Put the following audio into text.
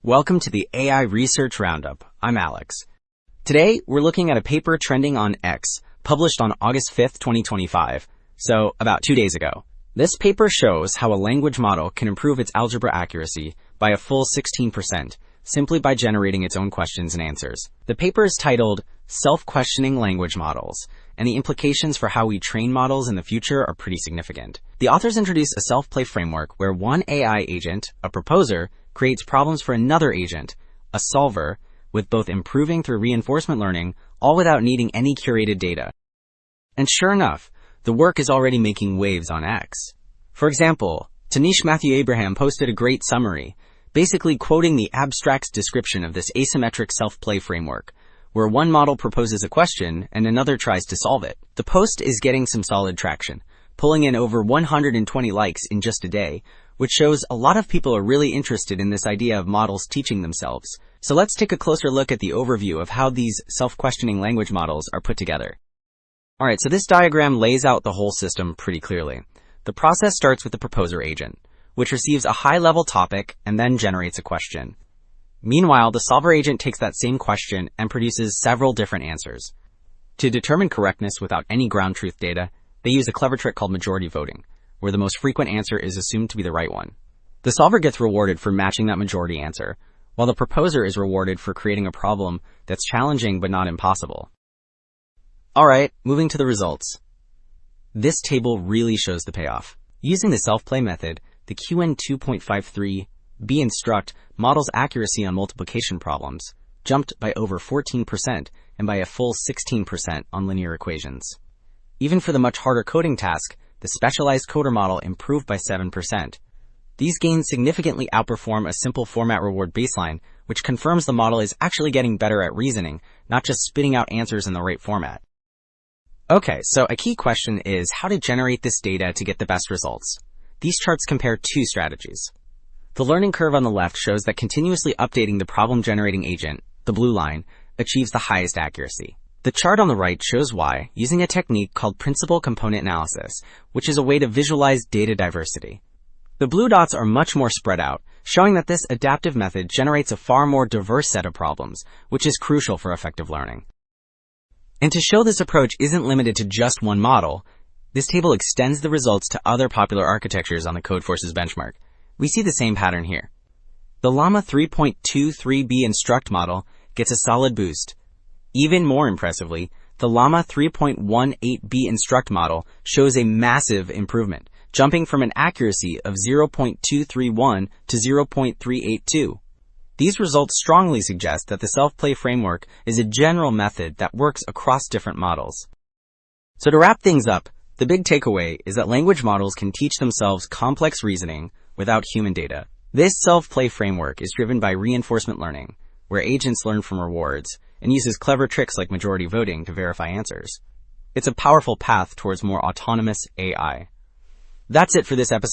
Welcome to the AI Research Roundup. I'm Alex. Today, we're looking at a paper trending on X, published on August 5th, 2025, so about 2 days ago. This paper shows how a language model can improve its algebra accuracy by a full 16%, simply by generating its own questions and answers. The paper is titled Self-Questioning Language Models, and the implications for how we train models in the future are pretty significant. The authors introduce a self-play framework where one AI agent, a proposer, creates problems for another agent, a solver, with both improving through reinforcement learning, all without needing any curated data. And sure enough, the work is already making waves on X. For example, Tanish Matthew Abraham posted a great summary, basically quoting the abstract description of this asymmetric self-play framework, where one model proposes a question and another tries to solve it. The post is getting some solid traction, pulling in over 120 likes in just a day, which shows a lot of people are really interested in this idea of models teaching themselves. So let's take a closer look at the overview of how these self-questioning language models are put together. Alright, so this diagram lays out the whole system pretty clearly. The process starts with the proposer agent, which receives a high-level topic and then generates a question. Meanwhile, the solver agent takes that same question and produces several different answers. To determine correctness without any ground truth data, they use a clever trick called majority voting, where the most frequent answer is assumed to be the right one. The solver gets rewarded for matching that majority answer, while the proposer is rewarded for creating a problem that's challenging but not impossible. Alright, moving to the results. This table really shows the payoff. Using the self-play method, the QN 2.53 B-Instruct model's accuracy on multiplication problems jumped by over 14% and by a full 16% on linear equations. Even for the much harder coding task, the specialized coder model improved by 7%. These gains significantly outperform a simple format reward baseline, which confirms the model is actually getting better at reasoning, not just spitting out answers in the right format. Okay, so a key question is how to generate this data to get the best results. These charts compare two strategies. The learning curve on the left shows that continuously updating the problem-generating agent, the blue line, achieves the highest accuracy. The chart on the right shows why, using a technique called principal component analysis, which is a way to visualize data diversity. The blue dots are much more spread out, showing that this adaptive method generates a far more diverse set of problems, which is crucial for effective learning. And to show this approach isn't limited to just one model, this table extends the results to other popular architectures on the Codeforces benchmark. We see the same pattern here. The Llama 3.23b Instruct model gets a solid boost. Even more impressively, the Llama 3.18b Instruct model shows a massive improvement, jumping from an accuracy of 0.231 to 0.382. These results strongly suggest that the self-play framework is a general method that works across different models. So to wrap things up, the big takeaway is that language models can teach themselves complex reasoning without human data. This self-play framework is driven by reinforcement learning, where agents learn from rewards and uses clever tricks like majority voting to verify answers. It's a powerful path towards more autonomous AI. That's it for this episode.